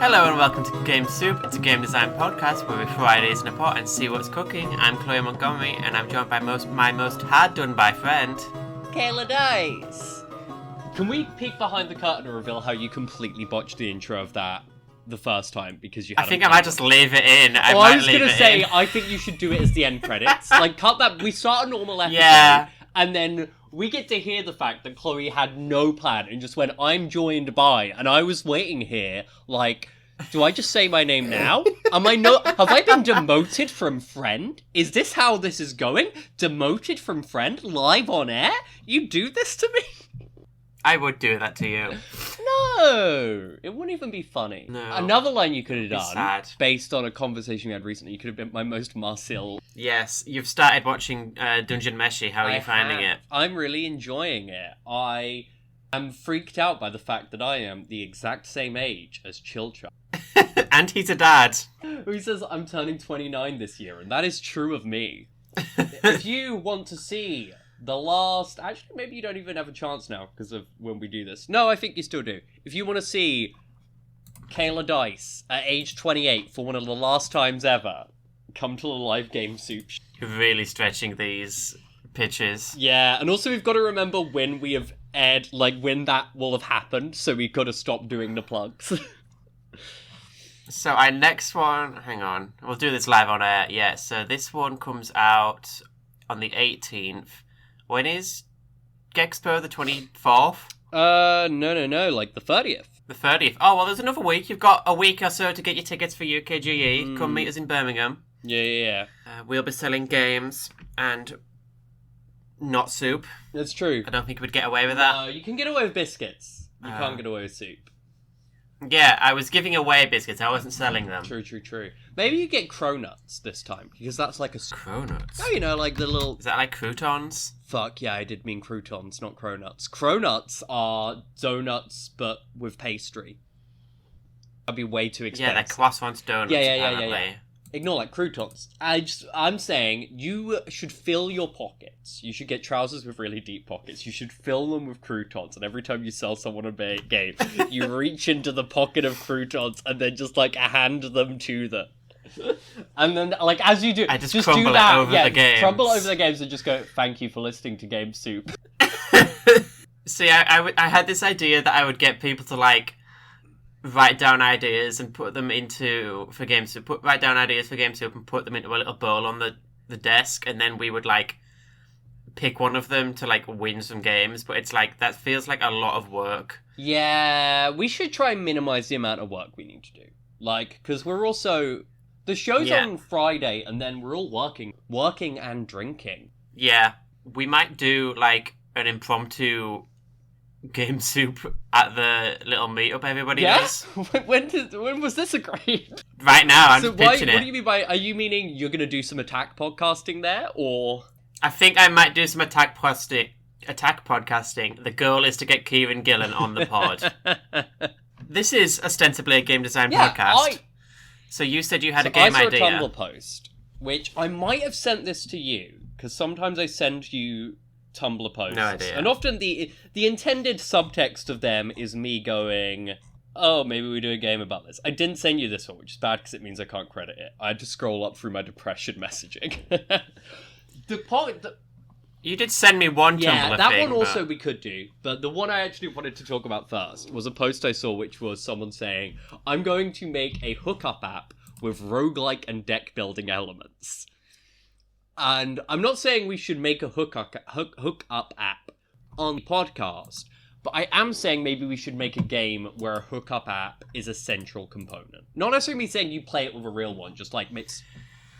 Hello and welcome to Game Soup. It's a game design podcast where we throw ideas in a pot and see what's cooking. I'm Chloe Montgomery and I'm joined by my most hard done by friend, Kayla Dice. Can we peek behind the curtain and reveal how you completely botched the intro of that the first time because you? I think I might just leave it in. I was gonna say I think you should do it as the end credits. Like cut that. We start a normal episode, and then we get to hear the fact that Chloe had no plan and just went, "I'm joined by," and I was waiting here like. Do I just say my name now? Have I been demoted from friend? Is this how this is going? Demoted from friend live on air? You do this to me? I would do that to you. No, it wouldn't even be funny. No. Another line you could have done, sad. based on a conversation we had recently, you could have been my most Marcel. Yes, you've started watching Dungeon Meshi. How are you finding it? I'm really enjoying it. I am freaked out by the fact that I am the exact same age as Chilcha. And he's a dad. Who says I'm turning 29 this year, and that is true of me. If you want to see the last... Actually, maybe you don't even have a chance now, because of when we do this. No, I think you still do. If you want to see Kayla Dice at age 28 for one of the last times ever, come to the live game soup. You're really stretching these pitches. Yeah, and also we've got to remember when we have aired, like when that will have happened, so we've got to stop doing the plugs. So our next one, hang on, we'll do this live on air. Yeah, so this one comes out on the 18th. When is Gexpo, the 24th? No, like the 30th. The 30th. Oh, well, there's another week. You've got a week or so to get your tickets for UKGE. Come meet us in Birmingham. Yeah. We'll be selling games and not soup. That's true. I don't think we'd get away with that. You can get away with biscuits. You can't get away with soup. Yeah, I was giving away biscuits. I wasn't selling them. True. Maybe you get cronuts this time, because that's like a... Cronuts? Oh, you know, like the little... Is that like croutons? Fuck, yeah, I did mean croutons, not cronuts. Cronuts are donuts, but with pastry. That'd be way too expensive. Yeah, they're croissants donuts, apparently. Yeah. Ignore like croutons. I'm saying you should fill your pockets. You should get trousers with really deep pockets. You should fill them with croutons, and every time you sell someone a game, you reach into the pocket of croutons and then just like hand them to them. And then, like, as you do, I just crumble do that. Over the games. Crumble over the games and just go, "Thank you for listening to Game Soup." See, I had this idea that I would get people to like write down ideas and put them for Game Soup. Write down ideas for Game Soup and put them into a little bowl on the desk, and then we would like pick one of them to like win some games. But it's like that feels like a lot of work. Yeah, we should try and minimize the amount of work we need to do. Like, because we're also the show's on Friday, and then we're all working and drinking. Yeah, we might do like an impromptu Game Soup at the little meetup everybody does. When was this agreed? Right now, I'm pitching it. What do you mean by? Are you meaning you're going to do some attack podcasting there, or? I think I might do some attack podcasting. The goal is to get Kieran Gillen on the pod. This is ostensibly a game design podcast. So you said you had a game idea. I saw a Tumblr post, which I might have sent this to you, because sometimes I send you Tumblr posts. No idea. And often the intended subtext of them is me going, "Oh, maybe we do a game about this." I didn't send you this one, which is bad because it means I can't credit it. I had to scroll up through my depression messaging. You did send me one Tumblr thing. Yeah, that one also we could do. But the one I actually wanted to talk about first was a post I saw, which was someone saying, "I'm going to make a hookup app with roguelike and deck building elements." And I'm not saying we should make a hookup app on the podcast, but I am saying maybe we should make a game where a hookup app is a central component. Not necessarily saying you play it with a real one, just like it's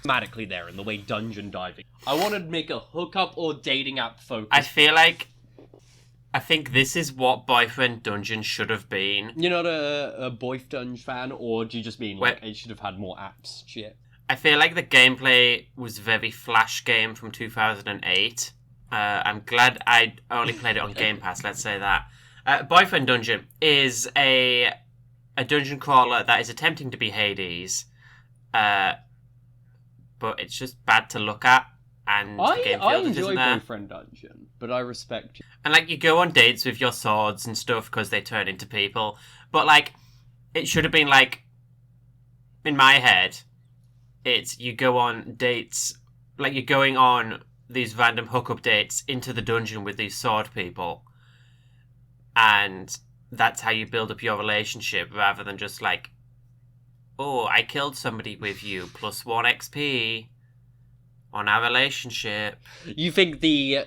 thematically there in the way dungeon diving. I want to make a hookup or dating app focus. I think this is what Boyfriend Dungeon should have been. You're not a Boyfriend fan, or do you just mean like it should have had more apps? Shit. I feel like the gameplay was very Flash game from 2008. I'm glad I only played it on Game Pass, let's say that. Boyfriend Dungeon is a dungeon crawler that is attempting to be Hades, but it's just bad to look at. And I enjoy Boyfriend Dungeon, but I respect you. And like you go on dates with your swords and stuff because they turn into people. But like it should have been like in my head, it's you go on dates, like you're going on these random hookup dates into the dungeon with these sword people, and that's how you build up your relationship, rather than just like, oh, I killed somebody with you, +1 XP on our relationship. You think the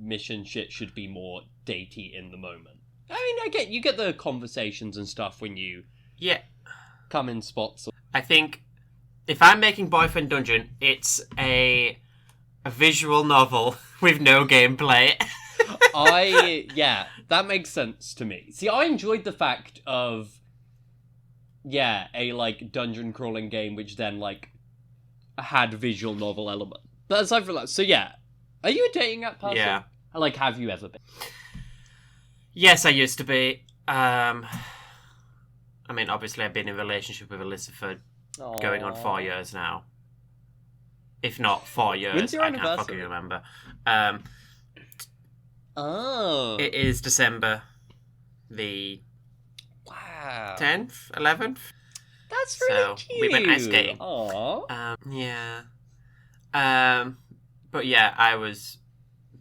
mission shit should be more datey in the moment? I mean, you get the conversations and stuff when you come in spots. I think if I'm making Boyfriend Dungeon, it's a visual novel with no gameplay. That makes sense to me. See, I enjoyed the fact of a like dungeon crawling game which then like had visual novel element. But aside from that, so yeah, are you a dating app person? Yeah. Like, have you ever been? Yes, I used to be. I mean, obviously, I've been in a relationship with Alyssa for going on 4 years now. If not 4 years, When's your I can't anniversary? fucking remember. Oh. It is December the Wow. 10th, 11th. That's really cute. We went ice skating. Aww. But yeah, I was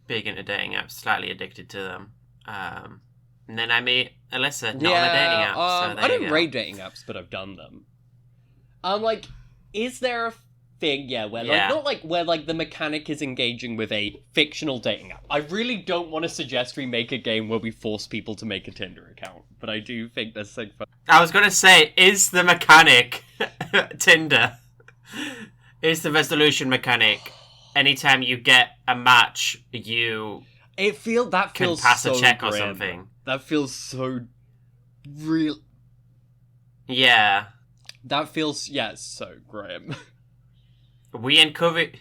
big into dating apps, slightly addicted to them. And then I met Alyssa, not on a dating app. So there I don't you go. rate dating apps, but I've done them. Like, is there a thing, where like the mechanic is engaging with a fictional dating app? I really don't want to suggest we make a game where we force people to make a Tinder account, but I do think that's like fun. I was gonna say, is the mechanic Tinder? Is the resolution mechanic? Anytime you get a match, you that can feels pass so a check or grim. something. That feels so real. Yeah. That feels so grim. We encourage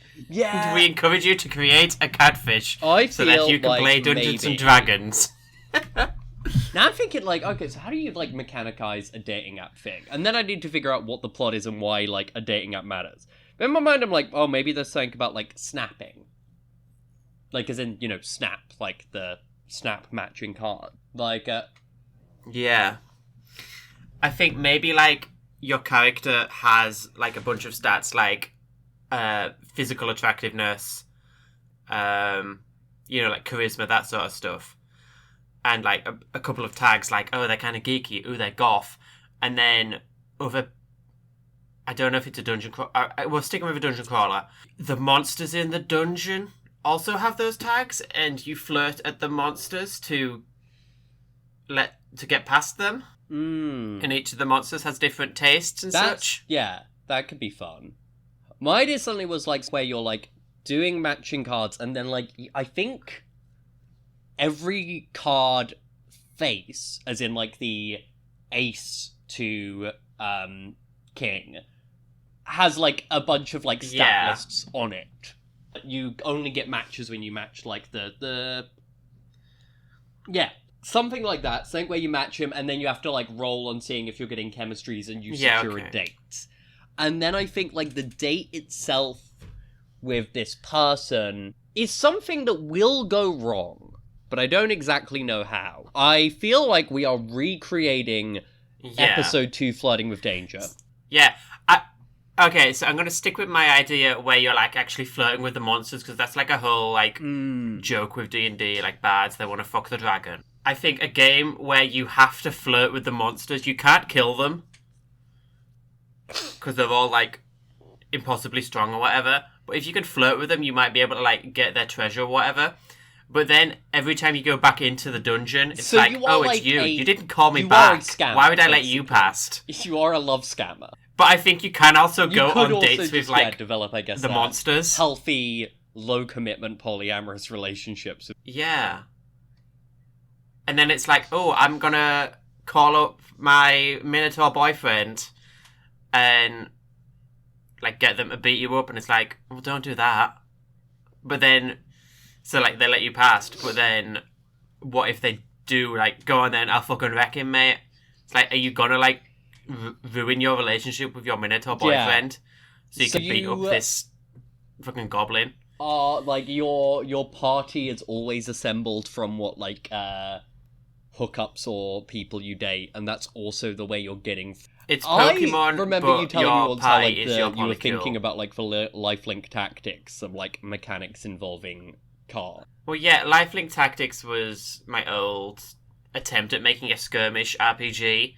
you to create a catfish I so that feel you can like play Dungeons maybe- and Dragons. Now I'm thinking, like, okay, so how do you, like, mechanicize a dating app thing? And then I need to figure out what the plot is and why, like, a dating app matters. But in my mind, I'm like, oh, maybe there's something about, like, snapping. Like, as in, snap, like, the snap matching card. Like, Yeah. I think maybe, like, your character has, like, a bunch of stats, like, physical attractiveness, like charisma, that sort of stuff. And, like, a couple of tags, like, oh, they're kind of geeky, oh, they're goth. And then other... I don't know if it's a dungeon crawler. We're sticking with a dungeon crawler. The monsters in the dungeon also have those tags, and you flirt at the monsters to get past them. And each of the monsters has different tastes and such. Yeah, that could be fun. My idea suddenly was, like, where you're, like, doing matching cards, and then, like, I think every card face, as in, like, the ace to king, has, like, a bunch of, like, stat lists on it. You only get matches when you match, like, the... Yeah, something like that. Something where you match him, and then you have to, like, roll on seeing if you're getting chemistries, and you secure a date. And then I think, like, the date itself with this person is something that will go wrong, but I don't exactly know how. I feel like we are recreating episode 2 Flirting with Danger. Yeah. Okay, so I'm going to stick with my idea where you're, like, actually flirting with the monsters, because that's, like, a whole, like, joke with D&D, like, bards, they want to fuck the dragon. I think a game where you have to flirt with the monsters, you can't kill them, because they're all, like, impossibly strong or whatever. But if you can flirt with them, you might be able to, like, get their treasure or whatever. But then, every time you go back into the dungeon, it's So like, you are oh, it's like you. a- You didn't call me you are a back. scammer, Why would I let you basically. past? You are a love scammer. But I think you can also go You could on also dates just, with, like, develop, I guess, the monsters. healthy, low-commitment, polyamorous relationships. Yeah. And then it's like, oh, I'm gonna call up my Minotaur boyfriend and, like, get them to beat you up. And it's like, well, don't do that. But then, so, like, they let you past. But then, what if they do, like, go on then, I'll fucking wreck him, mate. It's like, are you gonna, like, ruin your relationship with your Minotaur boyfriend? So you can beat up this fucking goblin? Like, your party is always assembled from what, like, hookups or people you date, and that's also the way you're getting. It's Pokemon. I remember but you telling your me once how party like is your you were molecule. thinking about like for lifelink tactics, some like mechanics involving car. Well, yeah, Lifelink Tactics was my old attempt at making a skirmish RPG.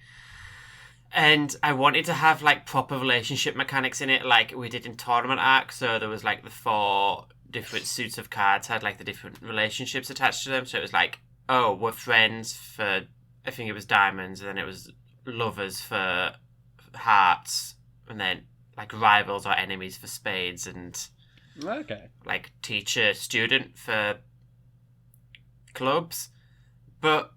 And I wanted to have, like, proper relationship mechanics in it, like we did in Tournament Arc. So there was, like, the 4 different suits of cards had, like, the different relationships attached to them. So it was like, oh, we're friends for, I think it was diamonds, and then it was lovers for hearts, and then, like, rivals or enemies for spades, and, Okay. like, teacher-student for clubs. But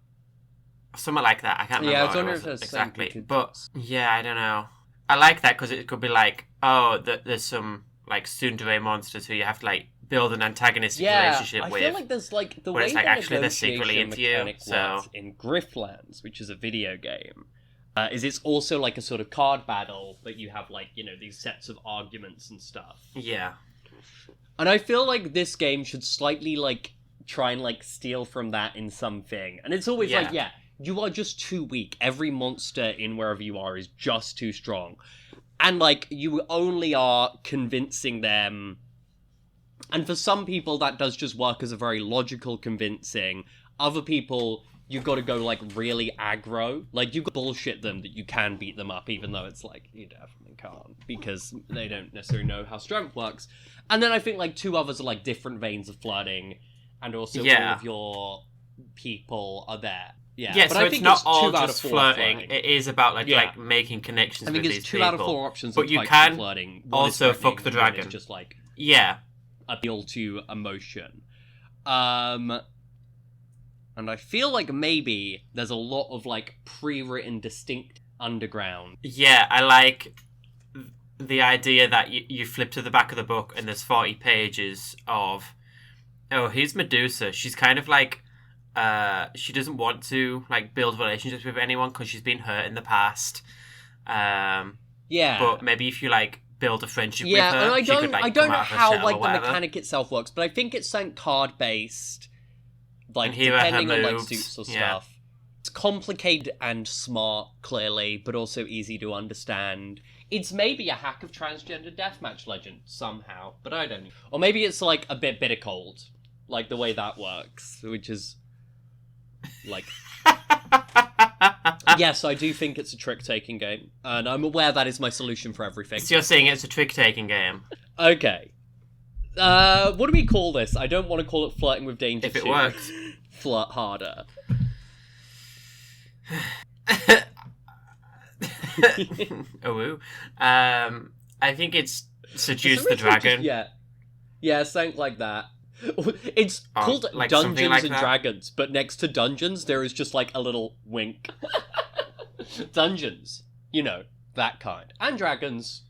something like that. I can't remember Yeah, I what was it wondering was if there's exactly. something you could- But yeah, I don't know. I like that because it could be like, oh, there's some like tsundere monsters who you have to like build an antagonistic relationship I with. feel like there's like the when way it's like the actually they're secretly negotiation into you, mechanic so- works in Griftlands, which is a video game, is it's also like a sort of card battle, but you have like, you know, these sets of arguments and stuff. Yeah. And I feel like this game should slightly like try and like steal from that in something. And it's always like, yeah, you are just too weak. Every monster in wherever you are is just too strong. And like you only are convincing them. And for some people that does just work as a very logical convincing. Other people, you've got to go like really aggro. Like you bullshit them that you can beat them up, even though it's like you definitely can't, because they don't necessarily know how strength works. And then I think like 2 others are like different veins of flirting, and also all of your people are there. Yeah, Yeah, but so I it's think not it's all 2 out of just 4 flirting. It is about like Yeah. like making connections I with think these it's 2 people. out of 4 options. But of you types can of flirting. One is also threatening, fuck the and one is dragon. just like Yeah. appeal to emotion. And I feel like maybe there's a lot of like pre-written distinct underground. Yeah, I like the idea that you flip to the back of the book and there's 40 pages of, oh, here's Medusa. She's kind of like, she doesn't want to like build relationships with anyone because she's been hurt in the past. Yeah. But maybe if you like build a friendship with her, and I she don't, could, like, I don't come know out of her how shell like or the whatever. mechanic itself works, but I think it's something card based. Like And here are her depending on like moves, suits or yeah. stuff. It's complicated and smart, clearly, but also easy to understand. It's maybe a hack of transgender deathmatch legend somehow, but I don't know. Or maybe it's like a bit bitter cold, like the way that works, which is like. Yes, I do think it's a trick-taking game, and I'm aware that is my solution for everything. So you're saying it's a trick-taking game? Okay. What do we call this? I don't want to call it flirting with danger. If it works. Flirt harder. Oh, woo. I think it's Seduce the Dragon. Yeah, something like that. It's called like something Dungeons like and that? Dragons, but next to dungeons there is just like a little wink. Dungeons, you know, that kind, and dragons,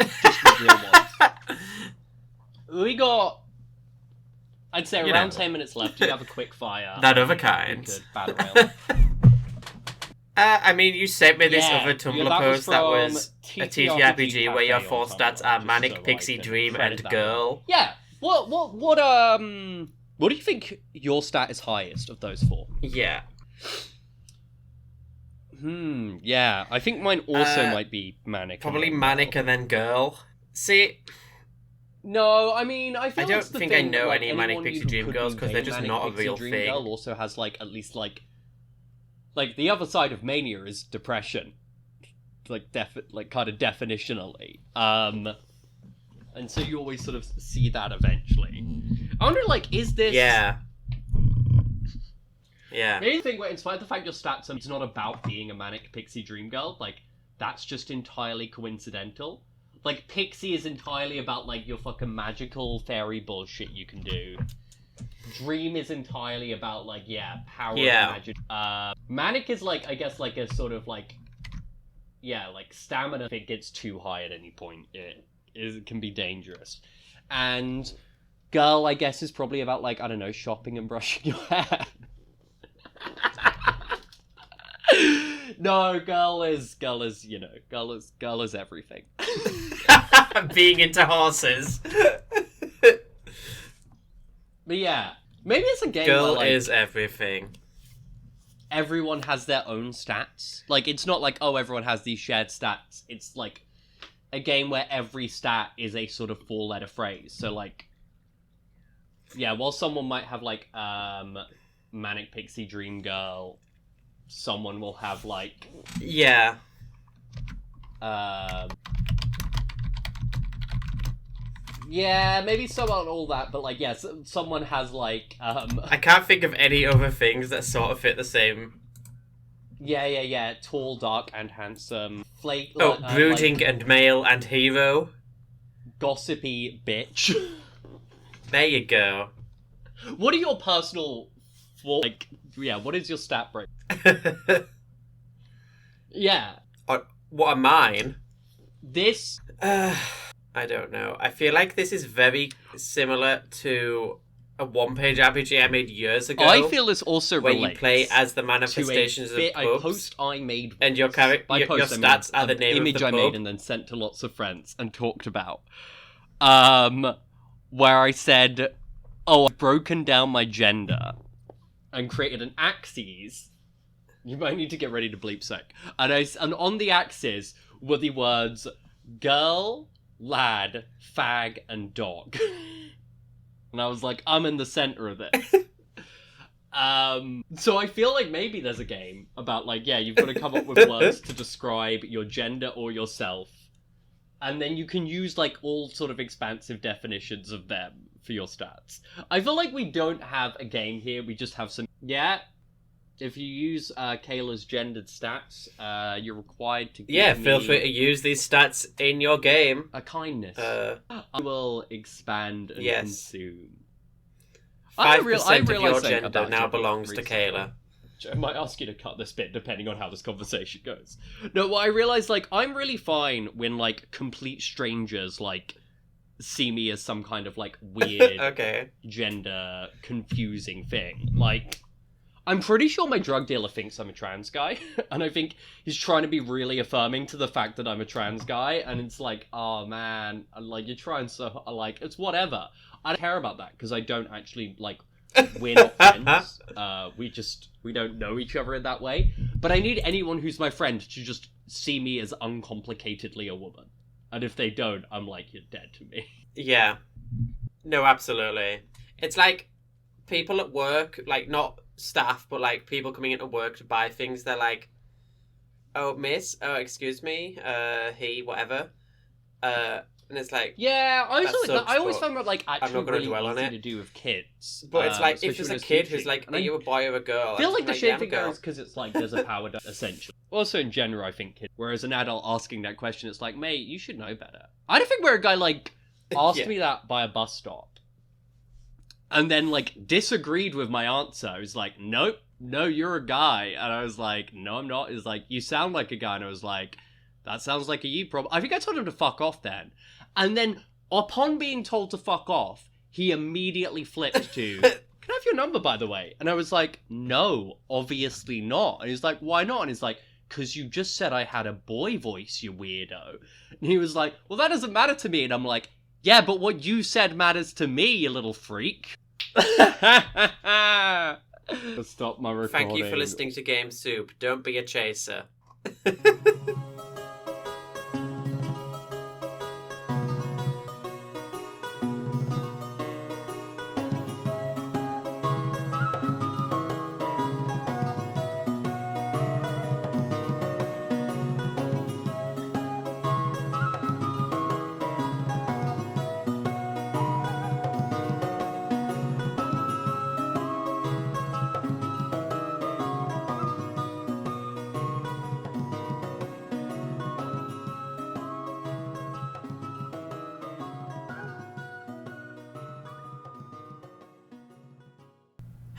just the real ones. We got, I'd say, You around know. 10 minutes left. Do you have a quick fire? That other We kind. could battle royale. I mean, you sent me this Yeah, other yeah, Tumblr that was post that from was a TTRPG where your Cafe 4 on stats Tumblr, are just Manic so I Pixie can Dream credit and that Girl. Yeah. What do you think your stat is highest of those 4? Yeah. Yeah. I think mine also might be Manic. Probably and then Manic Girl. and then Girl. See, No, I mean, I feel I don't that's the think I thing, know like, any Manic anyone Pixie who Dream could Girls be 'cause they're a just Manic not a Pixie real Dream thing. Girl also has like at least like the other side of mania is depression, like kind of definitionally. And so you always sort of see that eventually. I wonder, like, is this? Yeah. Yeah. Maybe the thing where, in spite of the fact your stats are, it's not about being a Manic Pixie Dream Girl, like, that's just entirely coincidental. Like, Pixie is entirely about, like, your fucking magical fairy bullshit you can do. Dream is entirely about, like, power Yeah. and magic. Manic is, like, I guess, like, a sort of, like, like, stamina, if it gets too high at any point, it can be dangerous. And Girl, I guess, is probably about, like, I don't know, shopping and brushing your hair. No, girl is everything. Being into horses. But yeah, maybe it's a game Girl where, like, is everything. everyone has their own stats. Like, it's not like, oh, everyone has these shared stats. It's like a game where every stat is a sort of 4-letter phrase. So, like, yeah, while someone might have, like, Manic Pixie Dream Girl, someone will have, like... Yeah. Yeah, maybe someone all that, but, like, yeah, someone has, like, I can't think of any other things that sort of fit the same. Yeah. Tall, dark, and handsome. Flake. Brooding like, and male and hero. Gossipy bitch. There you go. What are your personal... what is your stat break? Yeah. What are mine? This... I don't know. I feel like this is very similar to a one-page RPG I made years ago. I feel this also where relates you play as the manifestations of a pups, post I made, and your stats are the name of the image I pub. made and then sent to lots of friends and talked about. Where I said, "Oh, I've broken down my gender and created an axis." You might need to get ready to bleep sec. And on the axis were the words girl, lad, fag, and dog. And I was like, I'm in the center of this. So I feel like maybe there's a game about, like, yeah, you've got to come up with words to describe your gender or yourself. And then you can use, like, all sort of expansive definitions of them for your stats. I feel like we don't have a game here, we just have some... Yeah, if you use Kayla's gendered stats, you're required to give me... feel free to use these stats in your game. A kindness. I will expand and consume. 5% of your gender now belongs to Kayla. I might ask you to cut this bit depending on how this conversation goes. No, well, I realised, like, I'm really fine when, like, complete strangers, like, see me as some kind of, like, weird gender confusing thing. Like, I'm pretty sure my drug dealer thinks I'm a trans guy, and I think he's trying to be really affirming to the fact that I'm a trans guy, and it's like, oh man, like, you're trying so, like, it's whatever. I don't care about that, because I don't actually, like, we're not friends. We don't know each other in that way. But I need anyone who's my friend to just see me as uncomplicatedly a woman. And if they don't, I'm like, you're dead to me. Yeah. No, absolutely. It's like people at work, like, not staff, but, like, people coming into work to buy things. They're like, oh, miss, oh, excuse me, he, whatever. And it's like, yeah, I always but found that, like, actually really dwell easy on to do with kids. But it's like, if there's a kid who's like, are you a boy or a girl? I feel like the shade thing goes because it's like, there's a power essentially. Also in general, I think kids. Whereas an adult asking that question, it's like, mate, you should know better. I don't think where a guy, like, asked me that by a bus stop and then, like, disagreed with my answer. He was like, nope, no, you're a guy. And I was like, no, I'm not. He's like, you sound like a guy. And I was like, that sounds like a you problem. I think I told him to fuck off then. And then, upon being told to fuck off, he immediately flipped to, can I have your number, by the way? And I was like, no, obviously not. And he's like, why not? And he's like, because you just said I had a boy voice, you weirdo. And he was like, well, that doesn't matter to me. And I'm like, yeah, but what you said matters to me, you little freak. Stop my recording. Thank you for listening to Game Soup. Don't be a chaser.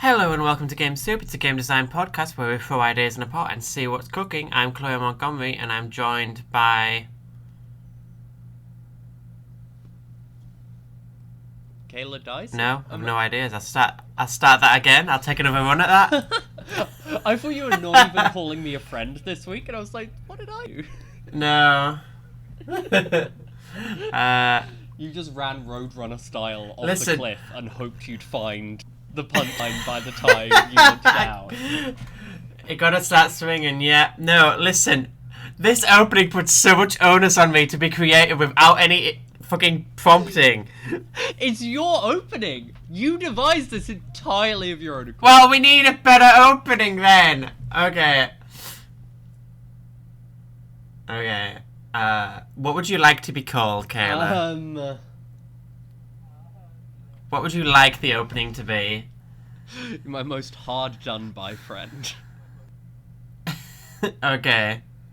Hello and welcome to Game Soup. It's a game design podcast where we throw ideas in a pot and see what's cooking. I'm Chloe Montgomery and I'm joined by... Kayla Dice? No, I've no ideas. I'll start that again. I'll take another run at that. I thought you were not even calling me a friend this week, and I was like, what did I do? No. You just ran Roadrunner style off the cliff and hoped you'd find the punchline by the time you went down. You gotta start swinging, yeah. No, listen. This opening puts so much onus on me to be creative without any fucking prompting. It's your opening. You devised this entirely of your own accord. Well, we need a better opening then. Okay. Okay. What would you like to be called, Kayla? What would you like the opening to be? My most hard done by friend. Okay.